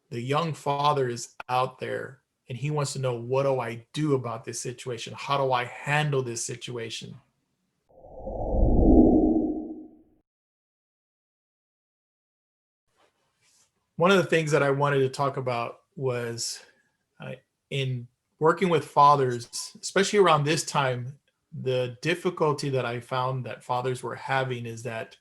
The young father is out there and he wants to know, what do I do about this situation? How do I handle this situation? One of the things that I wanted to talk about was uh, in working with fathers, especially around this time, the difficulty that I found that fathers were having is that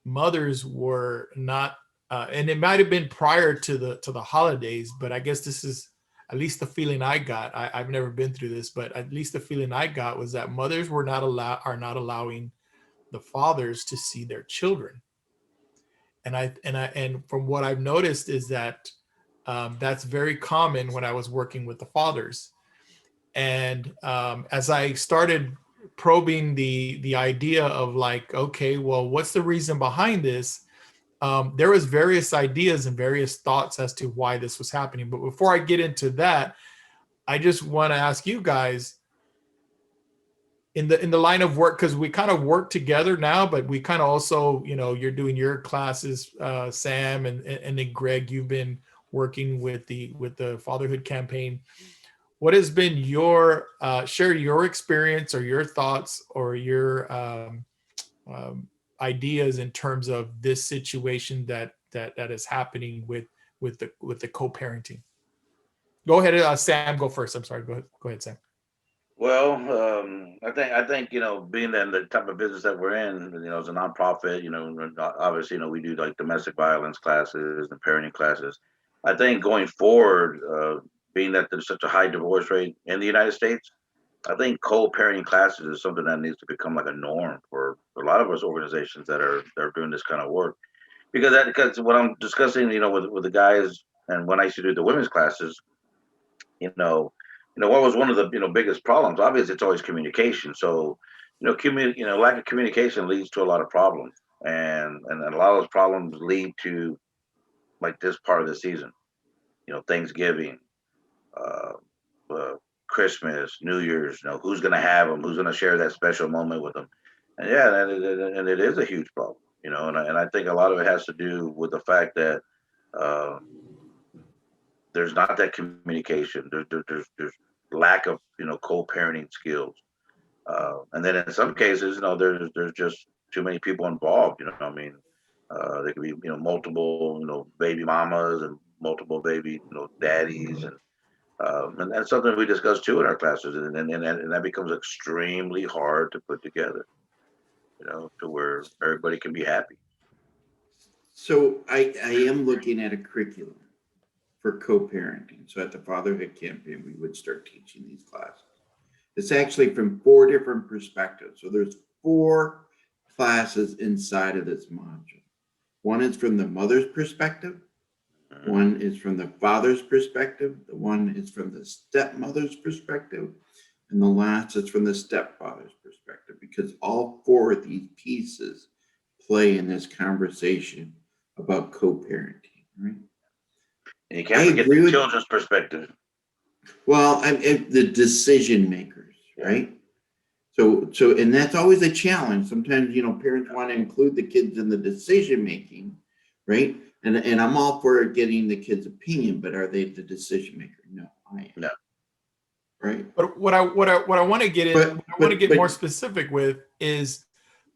mothers were not, and it might have been prior to the holidays, but I guess this is at least the feeling I got. I've never been through this, but at least the feeling I got was that mothers were not are not allowing the fathers to see their children. And from what I've noticed is that that's very common when I was working with the fathers. And as I started probing the idea of like, okay, well, what's the reason behind this? There was various ideas and various thoughts as to why this was happening. But before I get into that, I just want to ask you guys in the line of work, because we kind of work together now, but we kind of also, you're doing your classes, Sam, and then Greg, you've been working with the fatherhood campaign. What has been your share your experience or your thoughts or your um, ideas in terms of this situation that is happening with the co-parenting? Go ahead, Sam. Go first. I'm sorry. Go ahead, Sam. Well, I think being in the type of business that we're in, as a nonprofit, obviously, we do like domestic violence classes and parenting classes. I think going forward, being that there's such a high divorce rate in the United States, I think co-parenting classes is something that needs to become like a norm for a lot of us organizations that are doing this kind of work. Because what I'm discussing, with the guys, and when I used to do the women's classes, you know, what was one of the biggest problems? Obviously, it's always communication. So, lack of communication leads to a lot of problems, and a lot of those problems lead to like this part of the season. Thanksgiving, uh, uh, Christmas, New Year's. Who's going to have them? Who's going to share that special moment with them? And yeah, and it is a huge problem. And I think a lot of it has to do with the fact that. Uh, there's not that communication. There's lack of co-parenting skills, and then in some cases, there's just too many people involved. I mean, there could be multiple baby mamas and multiple baby daddies, and that's something we discuss too in our classes, and that becomes extremely hard to put together. To where everybody can be happy. So I am looking at a curriculum for co-parenting. So at the Fatherhood Campaign, we would start teaching these classes. It's actually from four different perspectives. So there's four classes inside of this module. One is from the mother's perspective. Mhm. One is from the father's perspective. The one is from the stepmother's perspective. And the last is from the stepfather's perspective, because all four of these pieces play in this conversation about co-parenting, right? And you I can't forget the agree with, children's perspective. well, the decision makers, Yeah. right? So, and that's always a challenge. Sometimes, parents want to include the kids in the decision making, right? And I'm all for getting the kid's opinion, but are they the decision maker? No, I am, No. right? But what I want to get in, But what I want to but get but more specific with is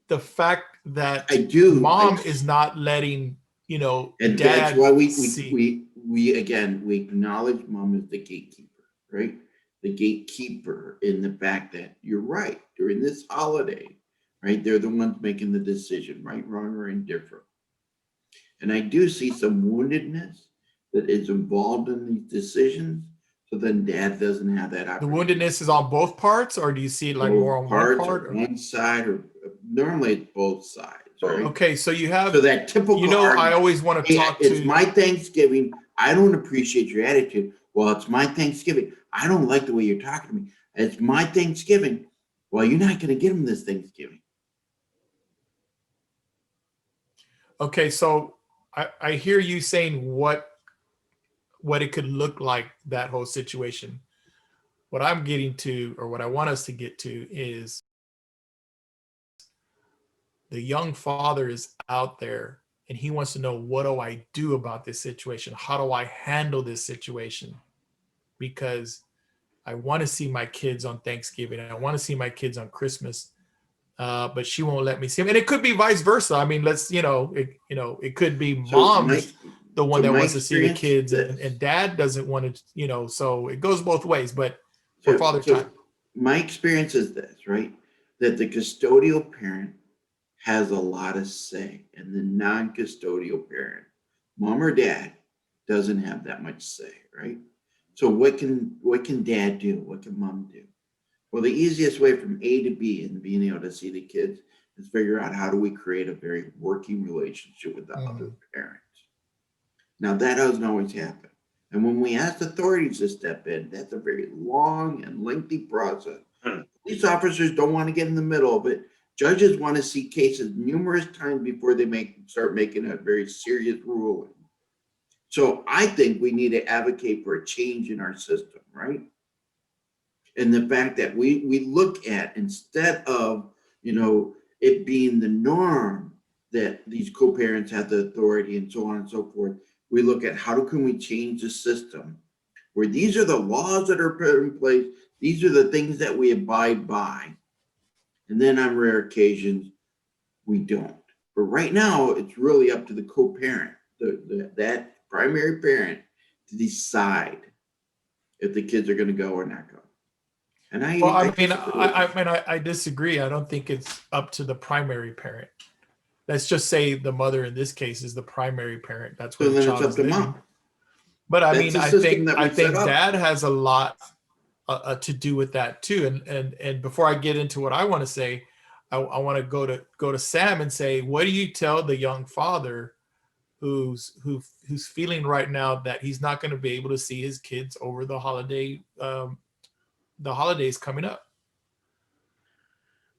the fact I that do. mom is not letting And that's dad why we we see. we we again we acknowledge mom as the gatekeeper, right? The gatekeeper in the fact that you're right during this holiday, right? They're the ones making the decision, right, wrong, or indifferent. And I do see some woundedness that is involved in these decisions. So then dad doesn't have that The opportunity. woundedness is on both parts, or do you see it like more Both on one parts or part? Or one side, or normally it's both sides, Both. right? okay, so you So have, that typical I argument, always want to hey, talk it's to. my Thanksgiving. I don't appreciate your attitude. Well, it's my Thanksgiving. I don't like the way you're talking to me. It's my Thanksgiving. Well, you're not going to get them this Thanksgiving. Okay, so I hear you saying what it could look like, that whole situation. What I'm getting to, or what I want us to get to, is the young father is out there and he wants to know, what do I do about this situation? How do I handle this situation? Because I want to see my kids on Thanksgiving. I want to see my kids on Christmas. But she won't let me see them. And it could be vice versa. I mean, it could be mom's the one that wants to see the kids, and dad doesn't want to, so it goes both ways. But for father time. My experience is this, right? That the custodial parent has a lot of say, and the non-custodial parent, mom or dad, doesn't have that much say, right? So what can dad do? What can mom do? Well, the easiest way from A to B and being able to see the kids is figure out, how do we create a very working relationship with the other parent? Now, that doesn't always happen. And when we ask authorities to step in, that's a very long and lengthy process. Police officers don't want to get in the middle of it. Judges want to see cases numerous times before they start making a very serious ruling. So I think we need to advocate for a change in our system, right? And the fact that we look at, instead of, it being the norm that these co-parents have the authority and so on and so forth, we look at, how can we change the system where these are the laws that are put in place, these are the things that we abide by, and then on rare occasions we don't. But right now it's really up to the co-parent, that primary parent, to decide if the kids are going to go or not go. And I disagree. I don't think it's up to the primary parent. Let's just say the mother in this case is the primary parent. That's where the child is living. Mom. But I think dad has a lot to do with that too. And before I get into what I want to say, I want to go to Sam and say, what do you tell the young father who's feeling right now that he's not going to be able to see his kids over the holidays coming up?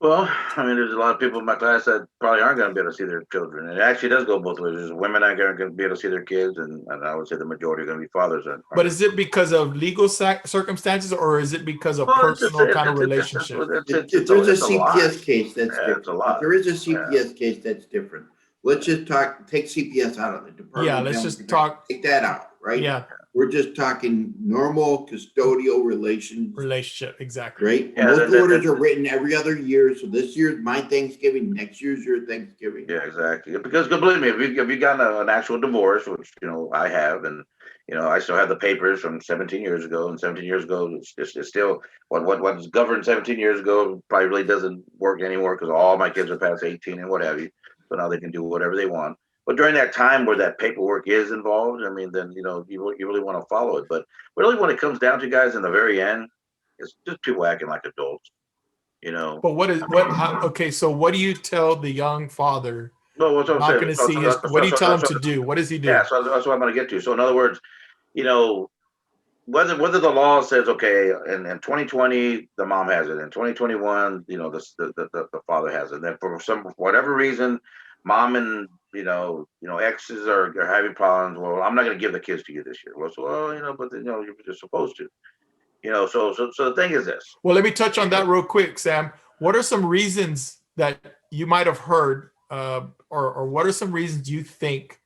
Well, I mean, there's a lot of people in my class that probably aren't going to be able to see their children. And it actually does go both ways. There's women aren't going to be able to see their kids, and I would say the majority are going to be fathers. But is it because of legal circumstances, or is it because of personal kind of relationship? If there's a CPS case, that's different. If there is a CPS case, that's different. Let's just take CPS out of the department. Yeah, let's just talk. Take that out, right? Yeah. We're just talking normal custodial relationship, exactly. Right? Yeah, those orders are written every other year. So this year's my Thanksgiving, next year's your Thanksgiving. Yeah, exactly. Because believe me, if you got an actual divorce, which I have, and I still have the papers from 17 years ago, and 17 years ago it's still what's governed 17 years ago probably really doesn't work anymore, because all my kids are past 18 and what have you. So now they can do whatever they want. But during that time where that paperwork is involved, I mean, then you really want to follow it. But really, when it comes down to, guys, in the very end, it's just people acting like adults, But okay, so what do you tell the young father? No, what's what I'm not saying. Going to see what do you tell him to do? What does he do? Yeah, so that's what I'm going to get to. So in other words, whether the law says, okay, in 2020 the mom has it, in 2021 the father has it, and then for whatever reason, mom and exes are having problems. Well, I'm not going to give the kids to you this year. Well, but you're supposed to. So the thing is this. Well, let me touch on that real quick, Sam. What are some reasons that you might have heard, or what are some reasons you think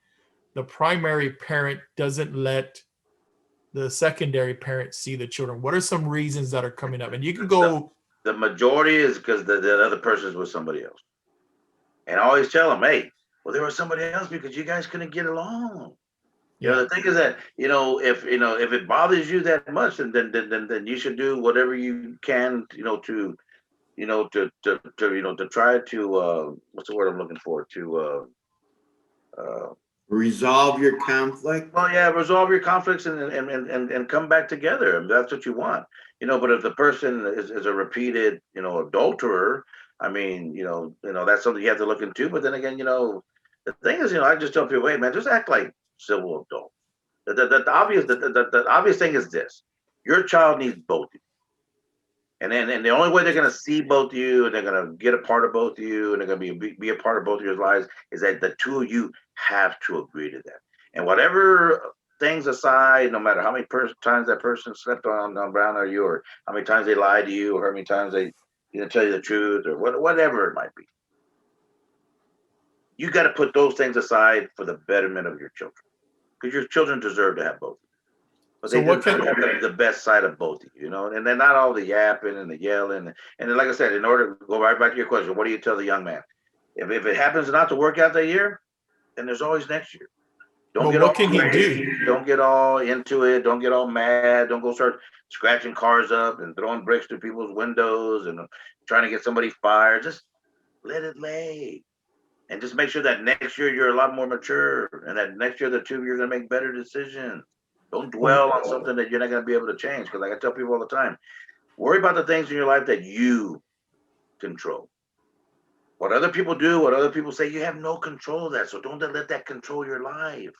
the primary parent doesn't let the secondary parent see the children? What are some reasons that are coming up? And you can go. The majority is because the other person is with somebody else. And I always tell them, hey, well, there was somebody else because you guys couldn't get along. The thing is that if it bothers you that much, then you should do whatever you can to try to what's the word I'm looking for, to resolve your conflict. Well, yeah, resolve your conflicts and come back together. That's what you want. But if the person is a repeated adulterer, I mean, that's something you have to look into. But then again, the thing is, I just tell people, hey, man, just act like civil adults. The obvious thing is this: your child needs both of you. And the only way they're going to see both of you, and they're going to get a part of both of you, and they're going to be a part of both of your lives, is that the two of you have to agree to that. And whatever things aside, no matter how many times that person slept on around or you, or how many times they lied to you, or how many times they tell you the truth, or whatever it might be. you got to put those things aside for the betterment of your children, because your children deserve to have both. But So they what deserve can to have the best side of both of you, you know, and then not all the yapping and the yelling. And then, like I said, in order to go right back to your question, what do you tell the young man? If it happens not to work out that year, then there's always next year. Don't but get all what can he do? crazy. Don't get all into it. Don't get all mad. Don't go start scratching cars up and throwing bricks through people's windows and trying to get somebody fired. Just let it lay. And just make sure that next year you're a lot more mature, and that next year, the two of you are going to make better decisions. Don't dwell on something that you're not going to be able to change. Because, like I tell people all the time, worry about the things in your life that you control. What other people do, what other people say, you have no control of that. So don't let that control your life.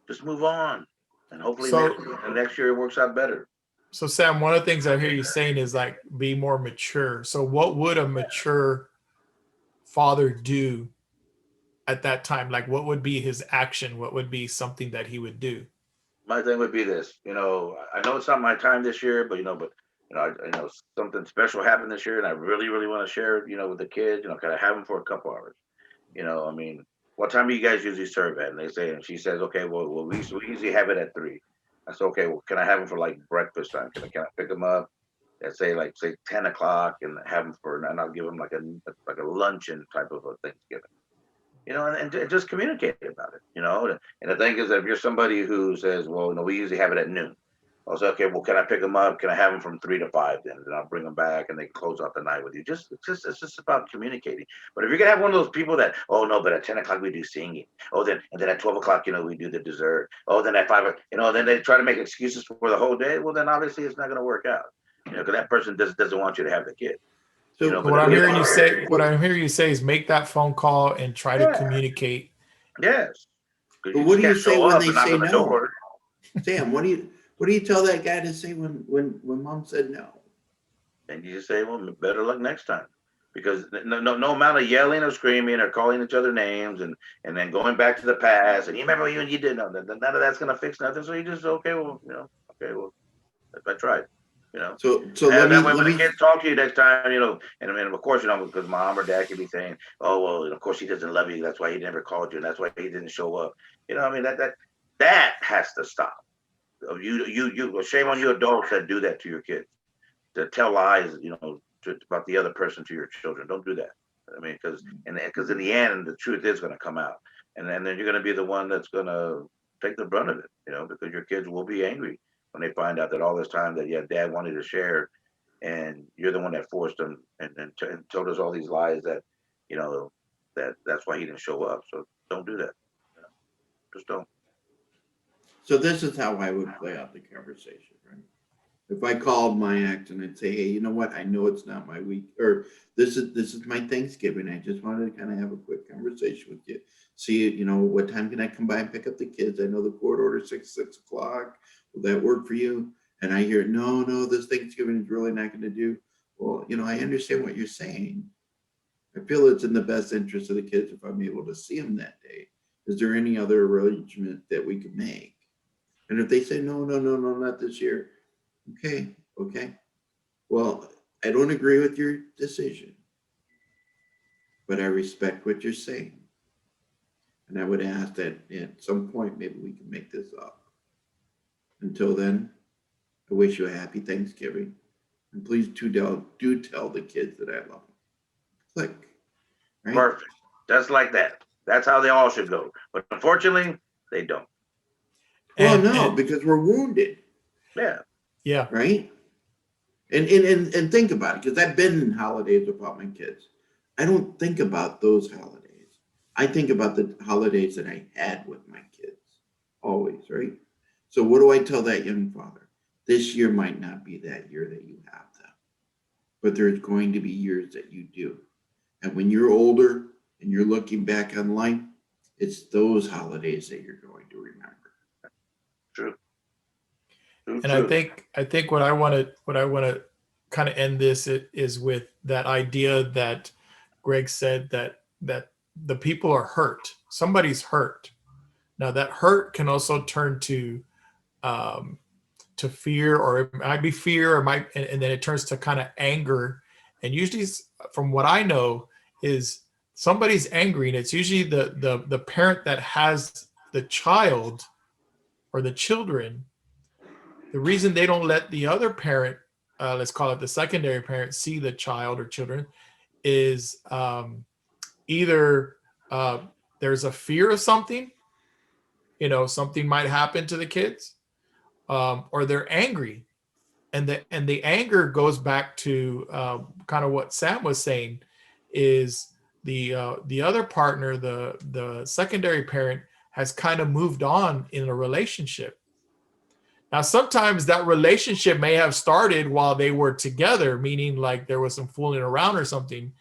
Just move on, and hopefully So next year it works out better. so Sam, one of the things I hear you saying is like be more mature. So what would a mature father do at that time? Like what would be his action? What would be something that he would do? My thing would be this, you know, I know it's not my time this year, but I know something special happened this year, and I really, really want to share it, with the kids. Can I have them for a couple hours? I mean, what time do you guys usually serve at? And they say, and she says, okay, well, we usually have it at 3. I said, okay, well, can I have them for like breakfast time? Can I pick them up at say 10 o'clock and have them and I'll give them like a luncheon type of a Thanksgiving. And just communicate about it. And the thing is that if you're somebody who says, well, no, we usually have it at noon. I was okay. Well, can I pick them up? Can I have them from 3 to 5 then? Then I'll bring them back and they can close out the night with you. It's just about communicating. But if you're gonna have one of those people that, oh no, but at 10 o'clock we do singing. Oh, then at 12 o'clock, we do the dessert. Oh, then at 5, then they try to make excuses for the whole day. Well, then obviously it's not gonna work out. Because that person doesn't want you to have the kid. So What I'm hearing you say, is make that phone call and try to Yeah. communicate. Yes. but what do you say when they say the no? door. Sam, what do you tell that guy to say when mom said no? And you just say, well, better luck next time. Because no amount of yelling or screaming or calling each other names and then going back to the past and you remember you did none of that's gonna fix nothing. So you just okay, well, I tried. So And let that way me when the kids talk to you next time, and of course, because mom or dad could be saying, oh well, of course he doesn't love you, that's why he never called you, and that's why he didn't show up. I mean that has to stop. Shame on you adults that do that to your kids, to tell lies, about the other person to your children. Don't do that. I mean, because in the end, the truth is going to come out, and then you're going to be the one that's going to take the brunt of it. Because your kids will be angry when they find out that all this time that dad wanted to share, and you're the one that forced them and told us all these lies that, that's why he didn't show up. So don't do that. Just don't. So this is how I would play out the conversation, right? If I called my ex and I'd say, hey, you know what? I know it's not my week, or this is my Thanksgiving. I just wanted to kind of have a quick conversation with you. See, what time can I come by and pick up the kids? I know the court order 6 o'clock. Will that work for you? And I hear, no, this Thanksgiving is really not going to do. Well, I understand what you're saying. I feel it's in the best interest of the kids if I'm able to see them that day. Is there any other arrangement that we could make? And if they say, no, not this year. Okay. Well, I don't agree with your decision, but I respect what you're saying. And I would ask that at some point, maybe we can make this up. Until then, I wish you a happy Thanksgiving. And please do tell the kids that I love them. Click. Right? Perfect. Just like that. That's how they all should go. But unfortunately, they don't. Well, no, because we're wounded. Yeah. Yeah. Right? And think about it, because I've been in holidays without my kids. I don't think about those holidays. I think about the holidays that I had with my kids. Always, right? So what do I tell that young father? This year might not be that year that you have them, but there's going to be years that you do. And when you're older and you're looking back on life, it's those holidays that you're going to remember. True. And I think what I want to kind of end this is with that idea that Greg said that the people are hurt. Somebody's hurt. Now that hurt can also turn to fear, or it might be fear, or and then it turns to kind of anger. And usually, from what I know, is somebody's angry, and it's usually the parent that has the child or the children. The reason they don't let the other parent, let's call it the secondary parent, see the child or children is either there's a fear of something, something might happen to the kids, or they're angry, and the anger goes back to kind of what Sam was saying, is the other partner, the secondary parent, has kind of moved on in a relationship. Now, sometimes that relationship may have started while they were together, meaning like there was some fooling around or something.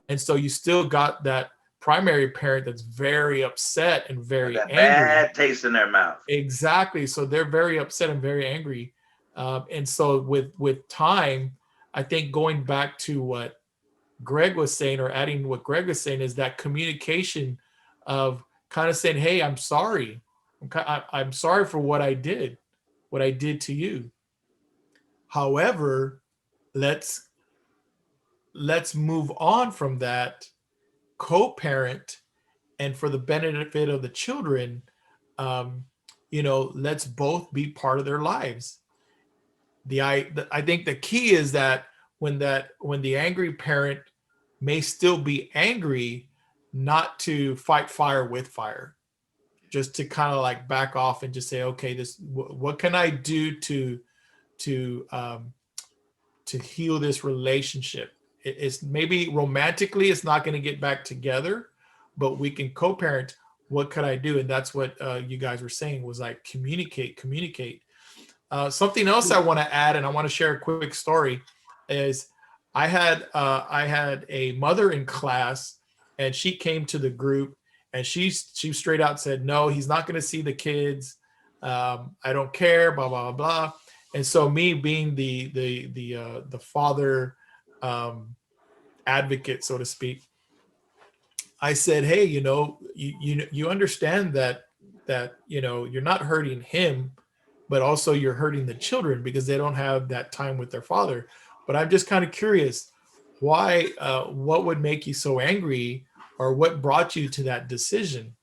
And so you still got that primary parent that's very upset and very that angry. Bad taste in their mouth. Exactly. So they're very upset and very angry. And so with time, I think going back to what Greg was saying, or adding what Greg was saying, is that communication of kind of saying, hey, I'm sorry. I'm sorry for what I did to you. However, let's move on from that, co-parent, and for the benefit of the children, let's both be part of their lives. I think the key is that when the angry parent may still be angry, not to fight fire with fire, just to kind of like back off and just say, okay, what can I do to heal this relationship? It's maybe romantically it's not going to get back together, but we can co-parent. What could I do? And that's what you guys were saying, was like communicate. Something else I want to add, and I want to share a quick story, is I had a mother in class, and she came to the group, and she straight out said, no, he's not going to see the kids. I don't care, blah, blah, blah. And so me being the father advocate, so to speak, I said, hey, you understand that you're not hurting him, but also you're hurting the children because they don't have that time with their father. But I'm just kind of curious, why, what would make you so angry, or what brought you to that decision?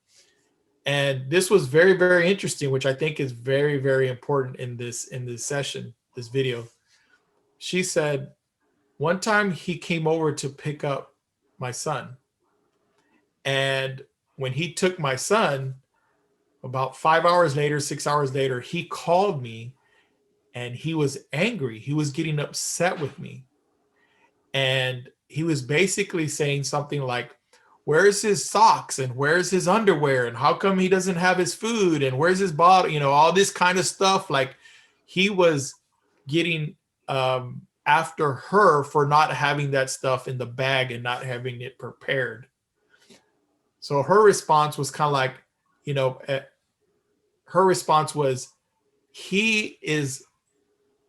And this was very, very interesting, which I think is very, very important in this session, this video. She said, one time he came over to pick up my son. And when he took my son, about 5 hours later, 6 hours later, he called me, and he was angry. He was getting upset with me. And he was basically saying something like, where's his socks, and where's his underwear, and how come he doesn't have his food, and where's his bottle, all this kind of stuff. Like, he was getting after her for not having that stuff in the bag and not having it prepared. So her response was kind of like, her response was, he is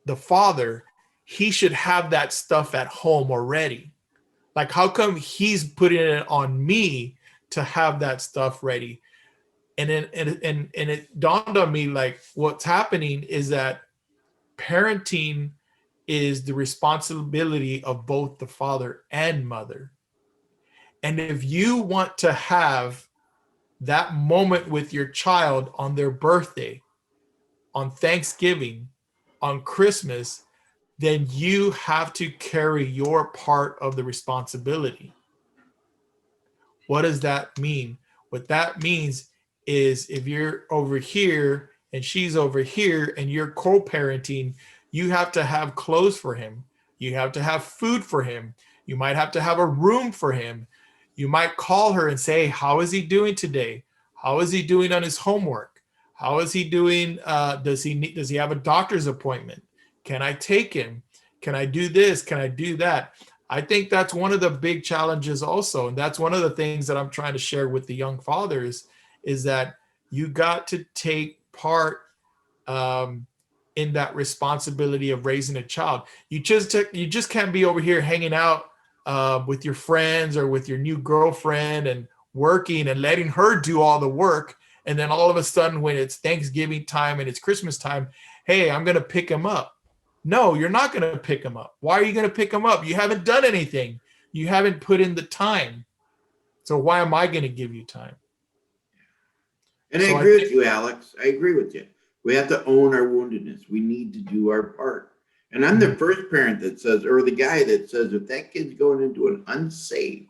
the father. He should have that stuff at home already. Like, how come he's putting it on me to have that stuff ready? And then, and it dawned on me, like, what's happening is that parenting is the responsibility of both the father and mother. And if you want to have that moment with your child on their birthday, on Thanksgiving, on Christmas, then you have to carry your part of the responsibility. What does that mean? What that means is, if you're over here and she's over here and you're co-parenting, you have to have clothes for him. You have to have food for him. You might have to have a room for him. You might call her and say, how is he doing today? How is he doing on his homework? How is he doing? Does he have a doctor's appointment? Can I take him? Can I do this? Can I do that? I think that's one of the big challenges also. And that's one of the things that I'm trying to share with the young fathers, is that you got to take part in that responsibility of raising a child. You just can't be over here hanging out with your friends or with your new girlfriend and working and letting her do all the work. And then all of a sudden, when it's Thanksgiving time and it's Christmas time, hey, I'm going to pick him up. No, you're not going to pick him up. Why are you going to pick him up? You haven't done anything. You haven't put in the time. So why am I going to give you time? And So I I agree think- with you, Alex. I agree with you. We have to own our woundedness. We need to do our part. And I'm the first parent that says, or the guy that says, if that kid's going into an unsafe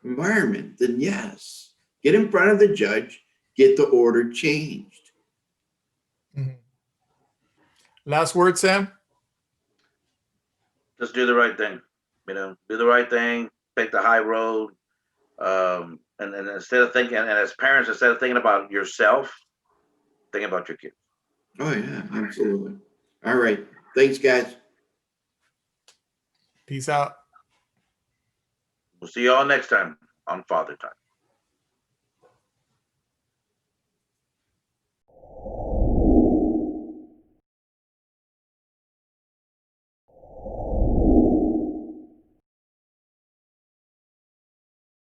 environment, then yes, get in front of the judge, get the order changed. Mhm. Last word, Sam? Just do the right thing. Do the right thing. Take the high road. And instead of thinking, and as parents, instead of thinking about yourself, think about your kids. Oh, yeah, absolutely. All right. Thanks, guys. Peace out. We'll see you all next time on Father Time.